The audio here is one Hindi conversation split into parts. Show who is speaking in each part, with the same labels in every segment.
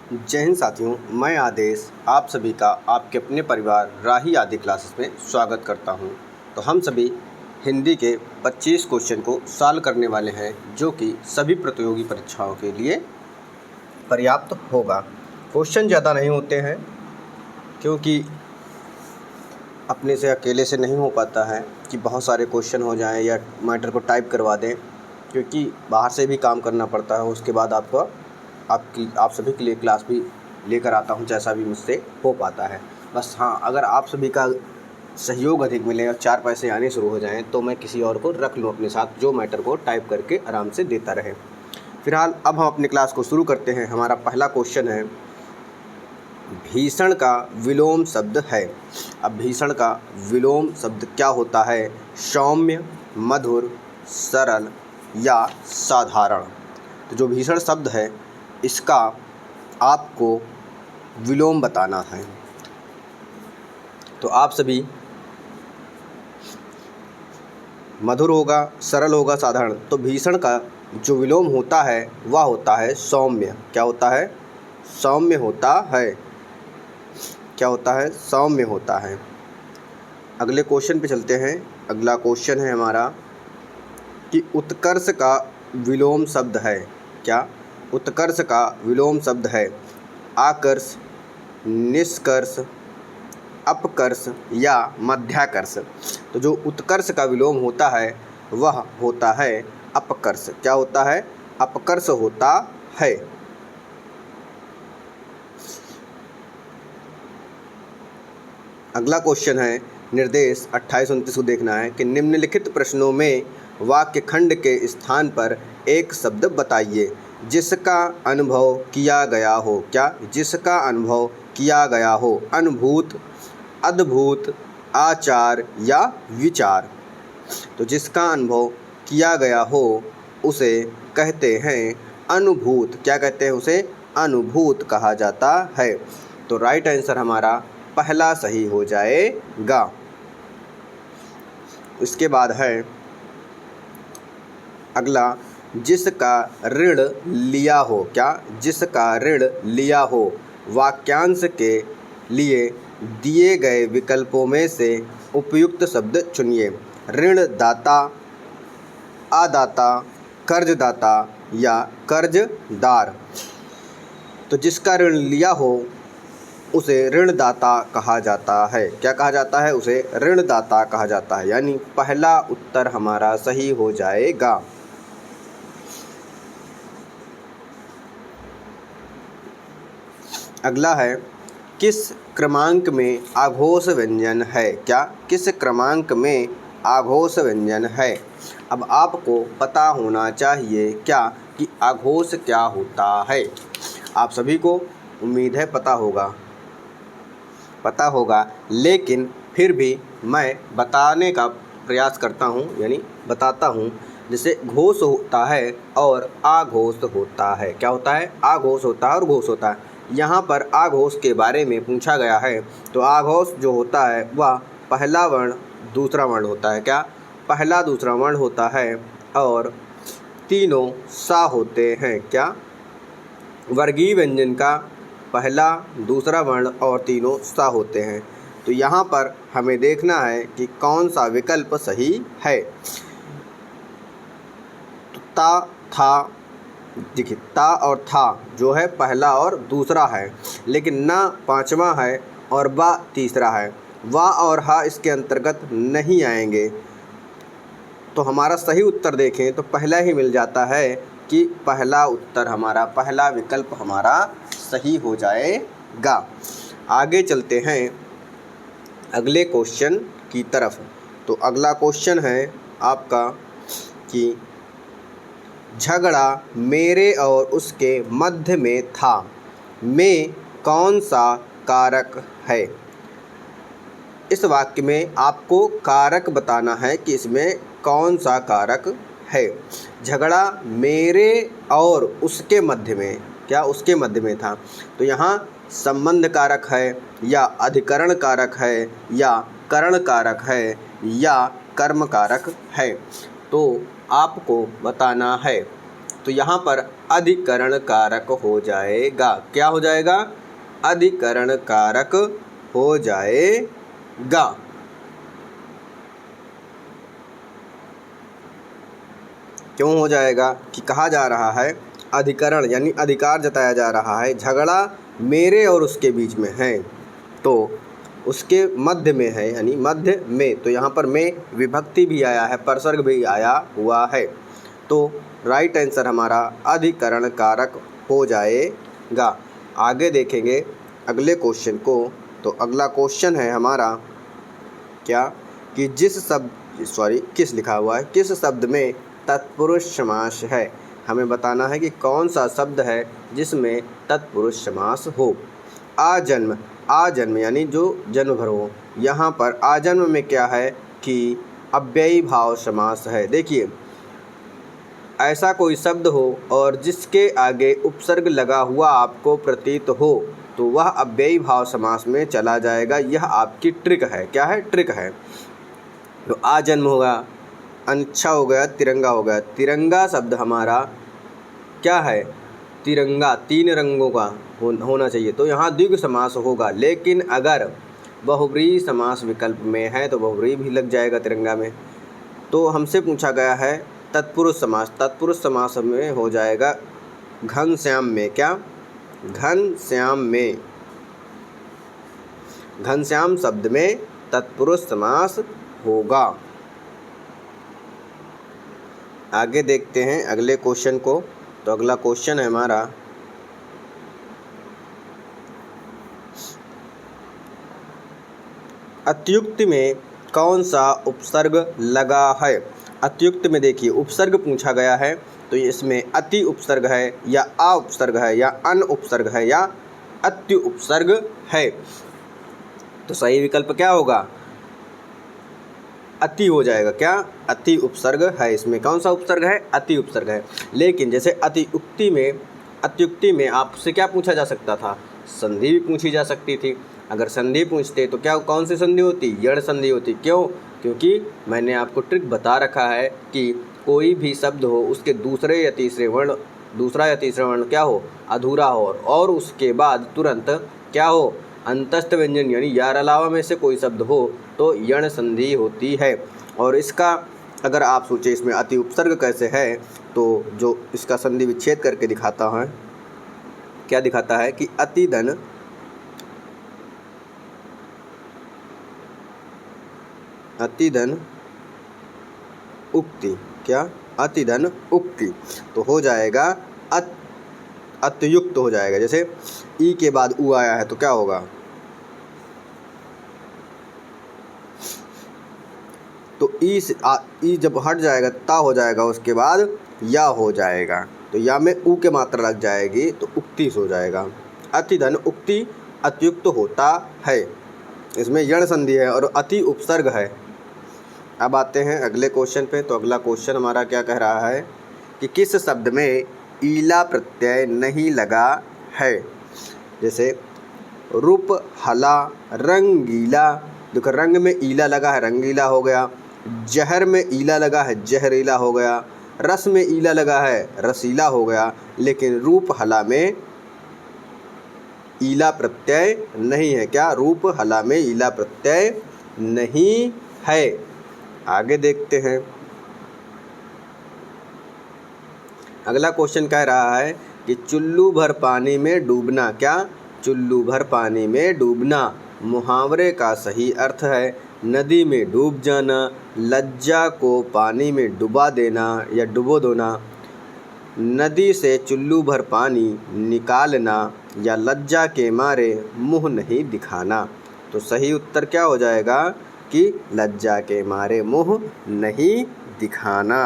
Speaker 1: जय हिंद साथियों, मैं आदेश आप सभी का आपके अपने परिवार राही आदि क्लासेस में स्वागत करता हूं। तो हम सभी हिंदी के 25 क्वेश्चन को सॉल्व करने वाले हैं, जो कि सभी प्रतियोगी परीक्षाओं के लिए पर्याप्त होगा। क्वेश्चन ज़्यादा नहीं होते हैं, क्योंकि अपने से अकेले से नहीं हो पाता है कि बहुत सारे क्वेश्चन हो जाएं या मैटर को टाइप करवा दें, क्योंकि बाहर से भी काम करना पड़ता है। उसके बाद आप सभी के लिए क्लास भी लेकर आता हूं, जैसा भी मुझसे हो पाता है। बस हाँ, अगर आप सभी का सहयोग अधिक मिले और 4 पैसे आने शुरू हो जाएं, तो मैं किसी और को रख लूँ अपने साथ, जो मैटर को टाइप करके आराम से देता रहे। फिलहाल अब हम अपनी क्लास को शुरू करते हैं। हमारा पहला क्वेश्चन है, भीषण का विलोम शब्द है। अब भीषण का विलोम शब्द क्या होता है? सौम्य, मधुर, सरल या साधारण। तो जो भीषण शब्द है, इसका आपको विलोम बताना है। तो आप सभी मधुर होगा, सरल होगा, साधारण। तो भीषण का जो विलोम होता है वह होता है सौम्य। क्या होता है? सौम्य होता है। क्या होता है? सौम्य होता है। अगले क्वेश्चन पे चलते हैं। अगला क्वेश्चन है हमारा कि उत्कर्ष का विलोम शब्द है। क्या? उत्कर्ष का विलोम शब्द है आकर्ष, निष्कर्ष, अपकर्ष या मध्याकर्ष। तो जो उत्कर्ष का विलोम होता है वह होता है अपकर्ष। क्या होता है? अपकर्ष होता है। अगला क्वेश्चन है, निर्देश 28-29 को देखना है कि निम्नलिखित प्रश्नों में वाक्य खंड के स्थान पर एक शब्द बताइए जिसका अनुभव किया गया हो। क्या? जिसका अनुभव किया गया हो। अनुभूत, अद्भुत, आचार या विचार। तो जिसका अनुभव किया गया हो उसे कहते हैं अनुभूत। क्या कहते हैं? उसे अनुभूत कहा जाता है। तो राइट आंसर हमारा पहला सही हो जाएगा। इसके बाद है अगला, जिसका ऋण लिया हो। क्या? जिसका ऋण लिया हो। वाक्यांश के लिए दिए गए विकल्पों में से उपयुक्त शब्द चुनिए। ऋणदाता, आदाता, कर्जदाता या कर्जदार। तो जिसका ऋण लिया हो उसे ऋणदाता कहा जाता है। क्या कहा जाता है? उसे ऋणदाता कहा जाता है। यानी पहला उत्तर हमारा सही हो जाएगा। अगला है, किस क्रमांक में आघोष व्यंजन है। क्या? किस क्रमांक में आघोष व्यंजन है। अब आपको पता होना चाहिए क्या कि आघोष क्या होता है। आप सभी को उम्मीद है पता होगा, लेकिन फिर भी मैं बताने का प्रयास करता हूँ, यानी बताता हूँ। जैसे घोष होता है और आघोष होता है। क्या होता है? आघोष होता है और घोष होता है। यहाँ पर आघोष के बारे में पूछा गया है, तो आघोष जो होता है वह पहला वर्ण दूसरा वर्ण होता है। क्या? पहला दूसरा वर्ण होता है और तीनों सा होते हैं। क्या? वर्गीय व्यंजन का पहला दूसरा वर्ण और तीनों सा होते हैं। तो यहाँ पर हमें देखना है कि कौन सा विकल्प सही है। तो ता, था, देखिए ता और था जो है पहला और दूसरा है, लेकिन ना पांचवा है और बा तीसरा है। वा और हा इसके अंतर्गत नहीं आएंगे। तो हमारा सही उत्तर देखें तो पहला ही मिल जाता है कि पहला उत्तर हमारा, पहला विकल्प हमारा सही हो जाएगा। आगे चलते हैं अगले क्वेश्चन की तरफ। तो अगला क्वेश्चन है आपका कि झगड़ा मेरे और उसके मध्य में था, में कौन सा कारक है। इस वाक्य में आपको कारक बताना है कि इसमें कौन सा कारक है। झगड़ा मेरे और उसके मध्य में। क्या? उसके मध्य में था। तो यहाँ संबंध कारक है या अधिकरण कारक है या करण कारक है या कर्म कारक है। तो आपको बताना है तो यहाँ पर अधिकरण कारक हो जाएगा। क्या हो जाएगा? अधिकरण कारक हो जाएगा। क्यों हो जाएगा? कि कहा जा रहा है अधिकरण यानी अधिकार जताया जा रहा है, झगड़ा मेरे और उसके बीच में है, तो उसके मध्य में है यानी मध्य में, तो यहाँ पर में विभक्ति भी आया है, परसर्ग भी आया हुआ है, तो राइट आंसर हमारा अधिकरण कारक हो जाएगा। आगे देखेंगे अगले क्वेश्चन को। तो अगला क्वेश्चन है हमारा क्या कि किस लिखा हुआ है, किस शब्द में तत्पुरुष समास है। हमें बताना है कि कौन सा शब्द है जिसमें तत्पुरुष समास हो। आजन्म यानी जो जन्म भर हो। यहाँ पर आजन्म में क्या है कि अव्ययी भाव समास है। देखिए, ऐसा कोई शब्द हो और जिसके आगे उपसर्ग लगा हुआ आपको प्रतीत हो तो वह अव्ययी भाव समास में चला जाएगा। यह आपकी ट्रिक है। क्या है? ट्रिक है। तो आजन्म होगा, अच्छा हो गया, तिरंगा हो गया। तिरंगा शब्द हमारा क्या है? तिरंगा 3 रंगों का होना चाहिए, तो यहाँ द्विगु समास होगा। लेकिन अगर बहुब्रीहि समास विकल्प में है तो बहुब्रीहि भी लग जाएगा तिरंगा में। तो हमसे पूछा गया है तत्पुरुष समास। तत्पुरुष समास में हो जाएगा घनश्याम में। क्या? घनश्याम में। घनश्याम शब्द में तत्पुरुष समास होगा। आगे देखते हैं अगले क्वेश्चन को। तो अगला क्वेश्चन है हमारा अत्युक्ति में कौन सा उपसर्ग लगा है। अत्युक्ति में देखिए उपसर्ग पूछा गया है, तो इसमें अति उपसर्ग है या आ उपसर्ग है या अन उपसर्ग है या अत्यु उपसर्ग है। तो सही विकल्प क्या होगा? अति हो जाएगा। क्या? अति उपसर्ग है। इसमें कौन सा उपसर्ग है? अति उपसर्ग है। लेकिन जैसे अत्युक्ति में आपसे क्या पूछा जा सकता था? संधि भी पूछी जा सकती थी। अगर संधि पूछते तो क्या कौन सी संधि होती? यण संधि होती। क्यों? क्योंकि मैंने आपको ट्रिक बता रखा है कि कोई भी शब्द हो उसके दूसरा या तीसरा वर्ण क्या हो? अधूरा हो, और उसके बाद तुरंत क्या हो? अंतस्थ व्यंजन यानी यार अलावा में से कोई शब्द हो तो यण संधि होती है। और इसका अगर आप सोचें इसमें अति उपसर्ग कैसे है, तो जो इसका संधि विच्छेद करके दिखाता है, क्या दिखाता है कि अतिधन उक्ति। क्या? अतिधन उक्ति। तो हो जाएगा अत्युक्त हो जाएगा। जैसे ई के बाद उ आया है तो क्या होगा? तो ई जब हट जाएगा ता हो जाएगा, उसके बाद या हो जाएगा, तो या में उ के मात्रा लग जाएगी तो उक्ति हो जाएगा। अतिधन उक्ति अत्युक्त होता है। इसमें यण संधि है और अति उपसर्ग है। अब आते हैं अगले क्वेश्चन पे। तो अगला क्वेश्चन हमारा क्या कह रहा है कि किस शब्द में ईला प्रत्यय नहीं लगा है। जैसे रूप हला रंगीला। देखो रंग में ईला लगा है, रंगीला हो गया। जहर में ईला लगा है, जहरीला हो गया। रस में ईला लगा है, रसीला हो गया। लेकिन रूप हला में ईला प्रत्यय नहीं है। क्या? रूप हला में ईला प्रत्यय नहीं है। आगे देखते हैं। अगला क्वेश्चन कह रहा है कि चुल्लू भर पानी में डूबना। क्या? चुल्लू भर पानी में डूबना। मुहावरे का सही अर्थ है नदी में डूब जाना, लज्जा को पानी में डुबा देना या डुबो देना, नदी से चुल्लू भर पानी निकालना या लज्जा के मारे मुंह नहीं दिखाना। तो सही उत्तर क्या हो जाएगा कि लज्जा के मारे मुंह नहीं दिखाना,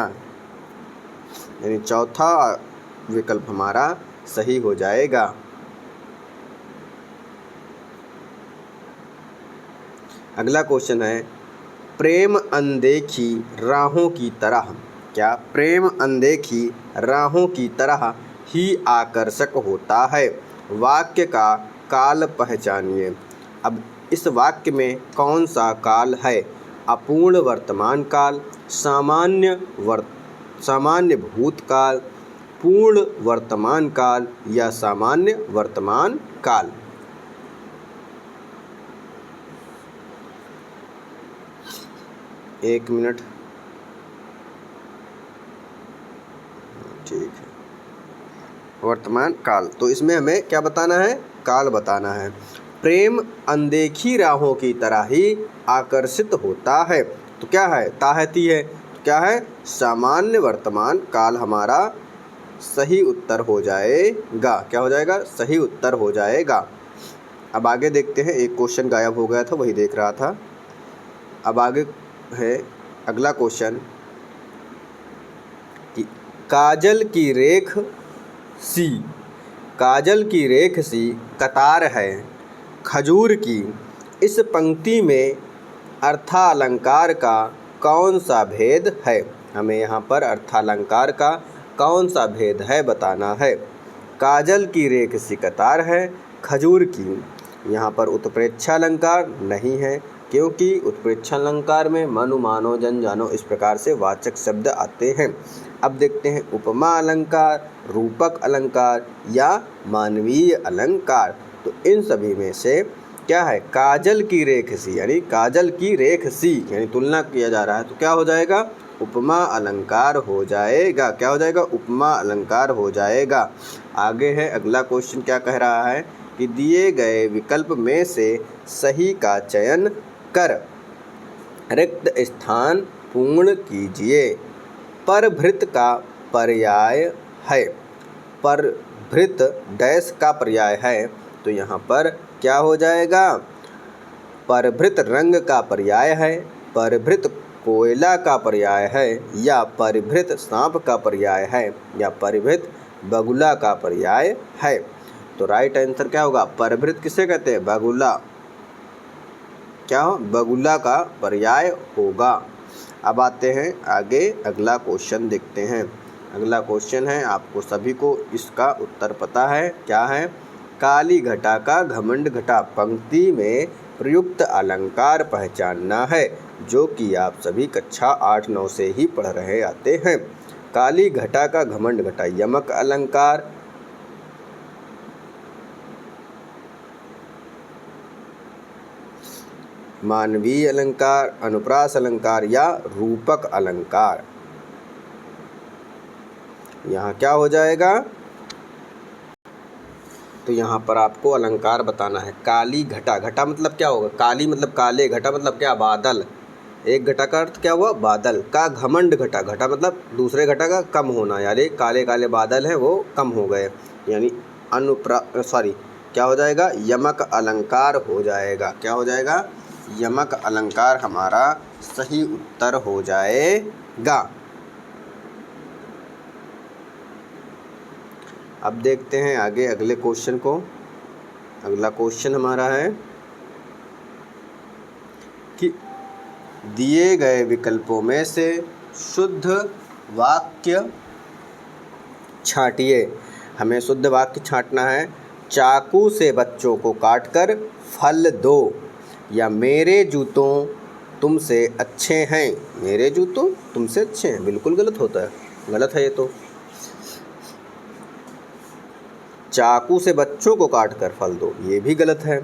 Speaker 1: यानी चौथा विकल्प हमारा सही हो जाएगा। अगला क्वेश्चन है प्रेम अनदेखी राहों की तरह। क्या? प्रेम अनदेखी राहों की तरह ही आकर्षक होता है। वाक्य का काल पहचानिए। अब इस वाक्य में कौन सा काल है? अपूर्ण वर्तमान काल, सामान्य भूतकाल, पूर्ण वर्तमान काल या सामान्य वर्तमान काल। एक मिनट, ठीक है। वर्तमान काल, तो इसमें हमें क्या बताना है? काल बताना है। प्रेम अनदेखी राहों की तरह ही आकर्षित होता है। तो क्या है? ताहती है। तो क्या है? सामान्य वर्तमान काल हमारा सही उत्तर हो जाएगा। क्या हो जाएगा? सही उत्तर हो जाएगा। अब आगे देखते हैं। एक क्वेश्चन गायब हो गया था, वही देख रहा था। अब आगे है अगला क्वेश्चन कि काजल की रेख सी, काजल की रेख सी कतार है खजूर की, इस पंक्ति में अर्थालंकार का कौन सा भेद है? हमें यहाँ पर अर्थालंकार का कौन सा भेद है बताना है। काजल की रेख सी कतार है खजूर की, यहाँ पर उत्प्रेक्षालंकार नहीं है, क्योंकि उत्प्रेक्षालंकार में मनु मानो जन जानो इस प्रकार से वाचक शब्द आते हैं। अब देखते हैं उपमा अलंकार, रूपक अलंकार या मानवीय अलंकार। तो इन सभी में से क्या है? काजल की रेख सी, यानी काजल की रेख सी यानी तुलना किया जा रहा है, तो क्या हो जाएगा? उपमा अलंकार हो जाएगा। क्या हो जाएगा? उपमा अलंकार हो जाएगा। आगे है अगला क्वेश्चन, क्या कह रहा है कि दिए गए विकल्प में से सही का चयन कर रिक्त स्थान पूर्ण कीजिए। परभृत का पर्याय है, परभृत डैश का पर्याय है, तो यहाँ पर क्या हो जाएगा? परभृत रंग का पर्याय है, परभृत कोयला का पर्याय है, या परिभृत सांप का पर्याय है, या परिभृत बगुला का पर्याय है। तो राइट आंसर क्या होगा? परभृत किसे कहते हैं? बगुला। क्या हो? बगुला का पर्याय होगा। अब आते हैं आगे, अगला क्वेश्चन देखते हैं। अगला क्वेश्चन है, आपको सभी को इसका उत्तर पता है। क्या है? काली घटा का घमंड घटा पंक्ति में प्रयुक्त अलंकार पहचानना है, जो कि आप सभी कक्षा 8-9 से ही पढ़ रहे आते हैं। काली घटा का घमंड घटा यमक अलंकार, मानवीय अलंकार, अनुप्रास अलंकार या रूपक अलंकार। यहाँ क्या हो जाएगा? तो यहाँ पर आपको अलंकार बताना है। काली घटा, घटा मतलब क्या होगा? काली मतलब काले, घटा मतलब क्या? बादल। एक घटा का अर्थ क्या हुआ? बादल। का घमंड घटा, घटा मतलब दूसरे घटा का कम होना, यानी काले काले बादल हैं वो कम हो गए, यानी क्या हो जाएगा? यमक अलंकार हो जाएगा। क्या हो जाएगा? यमक अलंकार हमारा सही उत्तर हो जाएगा। अब देखते हैं आगे अगले क्वेश्चन को। अगला क्वेश्चन हमारा है कि दिए गए विकल्पों में से शुद्ध वाक्य छांटिए। हमें शुद्ध वाक्य छांटना है। चाकू से बच्चों को काटकर फल दो, या मेरे जूतों तुमसे अच्छे हैं। मेरे जूतों तुमसे अच्छे हैं, बिल्कुल गलत होता है, गलत है ये तो। चाकू से बच्चों को काटकर फल दो, ये भी गलत है।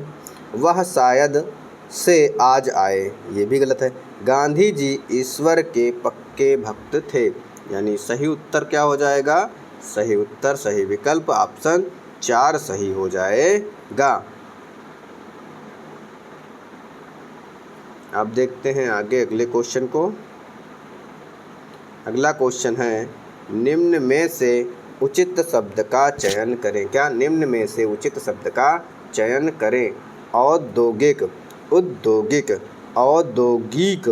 Speaker 1: वह शायद से आज आए, ये भी गलत है। गांधी जी ईश्वर के पक्के भक्त थे, यानी सही उत्तर क्या हो जाएगा? सही उत्तर, सही विकल्प ऑप्शन 4 सही हो जाएगा। अब देखते हैं आगे अगले क्वेश्चन को। अगला क्वेश्चन है, निम्न में से उचित शब्द का चयन करें। क्या? निम्न में से उचित शब्द का चयन करें। औद्योगिक, औद्योगिक, औद्योगिक,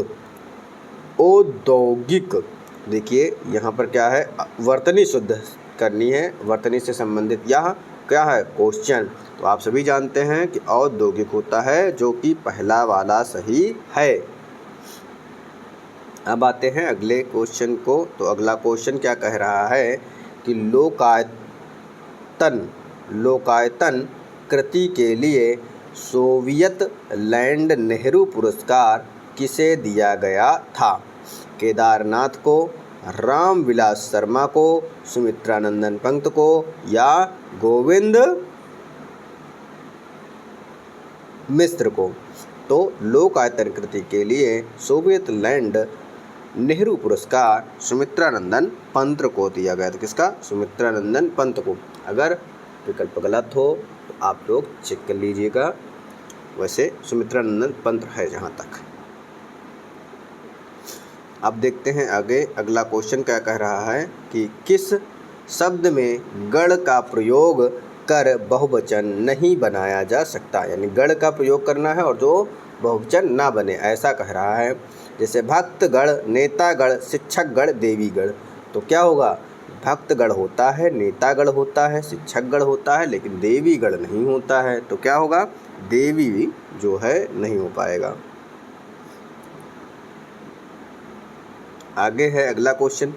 Speaker 1: औद्योगिक। देखिए यहाँ पर क्या है? वर्तनी शुद्ध करनी है, वर्तनी से संबंधित यह क्या है? क्वेश्चन। तो आप सभी जानते हैं कि औद्योगिक होता है, जो कि पहला वाला सही है। अब आते हैं अगले क्वेश्चन को। तो अगला क्वेश्चन क्या कह रहा है कि लोकायतन कृति के लिए सोवियत लैंड नेहरू पुरस्कार किसे दिया गया था? केदारनाथ को, रामविलास शर्मा को, सुमित्रानंदन पंत को या गोविंद मिश्र को? तो लोक आयतन कृति के लिए सोवियत लैंड नेहरू पुरस्कार सुमित्रानंदन पंत को दिया गया था। किसका? सुमित्रानंदन पंत को। अगर विकल्प गलत हो तो आप लोग चेक कर लीजिएगा। वैसे सुमित्रानंदन पंत है जहाँ तक। अब देखते हैं आगे अगला क्वेश्चन क्या कह रहा है कि किस शब्द में गण का प्रयोग कर बहुवचन नहीं बनाया जा सकता, यानी गण का प्रयोग करना है और जो बहुवचन ना बने, ऐसा कह रहा है। जैसे भक्तगण, नेतागण, शिक्षकगण, देवीगण। तो क्या होगा? भक्तगण होता है, नेतागण होता है, शिक्षकगण होता है, लेकिन देवीगण नहीं होता है। तो क्या होगा? देवी जो है नहीं हो पाएगा। आगे है अगला क्वेश्चन,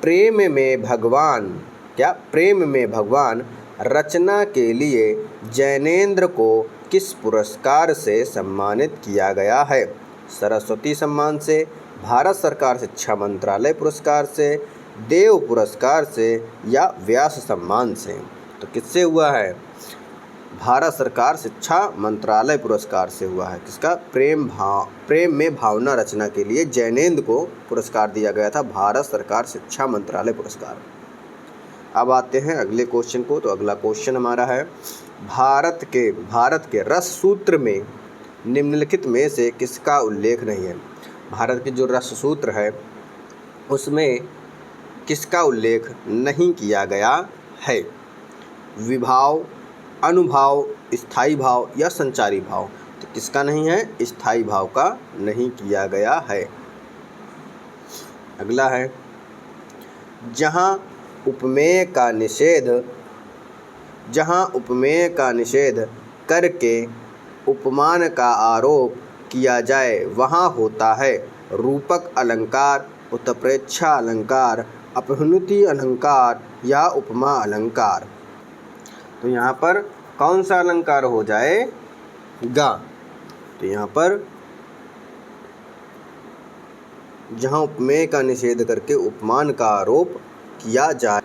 Speaker 1: प्रेम में भगवान, क्या प्रेम में भगवान रचना के लिए जैनेन्द्र को किस पुरस्कार से सम्मानित किया गया है? सरस्वती सम्मान से, भारत सरकार शिक्षा मंत्रालय पुरस्कार से, देव पुरस्कार से या व्यास सम्मान से? तो किससे हुआ है? भारत सरकार शिक्षा मंत्रालय पुरस्कार से हुआ है। किसका? प्रेम में भावना रचना के लिए जैनेन्द्र को पुरस्कार दिया गया था, भारत सरकार शिक्षा मंत्रालय पुरस्कार। अब आते हैं अगले क्वेश्चन को। तो अगला क्वेश्चन हमारा है, भारत के रस सूत्र में निम्नलिखित में से किसका उल्लेख नहीं है? भारत के जो रस सूत्र है उसमें किसका उल्लेख नहीं किया गया है? विभाव, अनुभाव, स्थायी भाव या संचारी भाव? तो किसका नहीं है? स्थायी भाव का नहीं किया गया है। अगला है, जहाँ उपमेय का निषेध करके उपमान का आरोप किया जाए वहाँ होता है रूपक अलंकार, उत्प्रेक्षा अलंकार, अपहृति अलंकार या उपमा अलंकार। तो यहाँ पर कौन सा अलंकार हो जाएगा? तो यहाँ पर जहाँ उपमेय का निषेध करके उपमान का आरोप किया जाए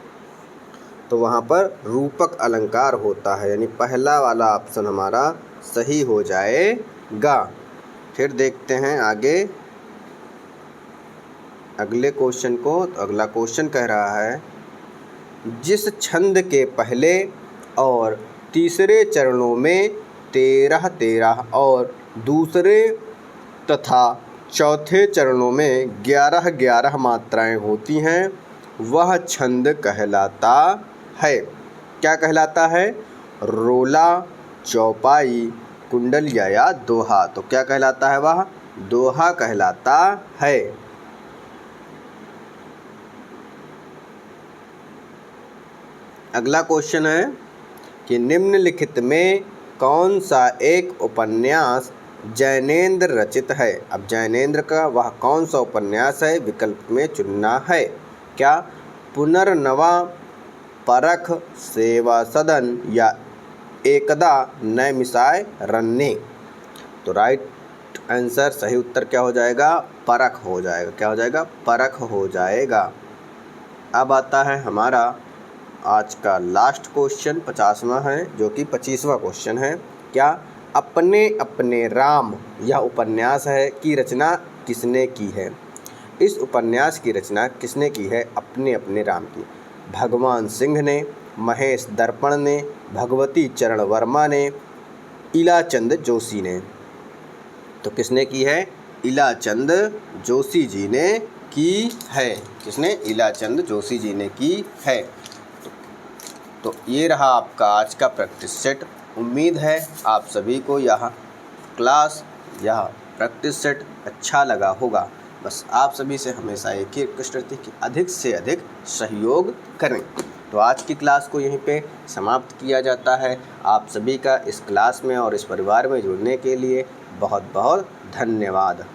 Speaker 1: तो वहाँ पर रूपक अलंकार होता है, यानी पहला वाला ऑप्शन हमारा सही हो जाएगा। फिर देखते हैं आगे अगले क्वेश्चन को। तो अगला क्वेश्चन कह रहा है, जिस छंद के पहले और तीसरे चरणों में 13-13 और दूसरे तथा चौथे चरणों में 11-11 मात्राएं होती हैं वह छंद कहलाता है? क्या कहलाता है? रोला, चौपाई, कुंडलिया या दोहा? तो क्या कहलाता है? वह दोहा कहलाता है। अगला क्वेश्चन है कि निम्नलिखित में कौन सा एक उपन्यास जैनेन्द्र रचित है? अब जैनेन्द्र का वह कौन सा उपन्यास है? विकल्प में चुनना है। क्या? पुनर्नवा, परख, सेवा सदन या एकदा नैमिषारण्य रन्ने? तो राइट आंसर, सही उत्तर क्या हो जाएगा? परख हो जाएगा। क्या हो जाएगा? परख हो जाएगा। अब आता है हमारा आज का लास्ट क्वेश्चन, 50वां है, जो कि 25वां क्वेश्चन है। क्या? अपने अपने राम यह उपन्यास है की रचना किसने की है? इस उपन्यास की रचना किसने की है? अपने अपने राम की। भगवान सिंह ने, महेश दर्पण ने, भगवती चरण वर्मा ने, इलाचंद जोशी ने? तो किसने की है? इलाचंद जोशी जी ने की है। किसने? इलाचंद जोशी जी ने की है। तो ये रहा आपका आज का प्रैक्टिस सेट। उम्मीद है आप सभी को यह क्लास, यह प्रैक्टिस सेट अच्छा लगा होगा। बस आप सभी से हमेशा एक ही रिक्वेस्ट रहती है कि अधिक से अधिक सहयोग करें। तो आज की क्लास को यहीं पे समाप्त किया जाता है। आप सभी का इस क्लास में और इस परिवार में जुड़ने के लिए बहुत बहुत धन्यवाद।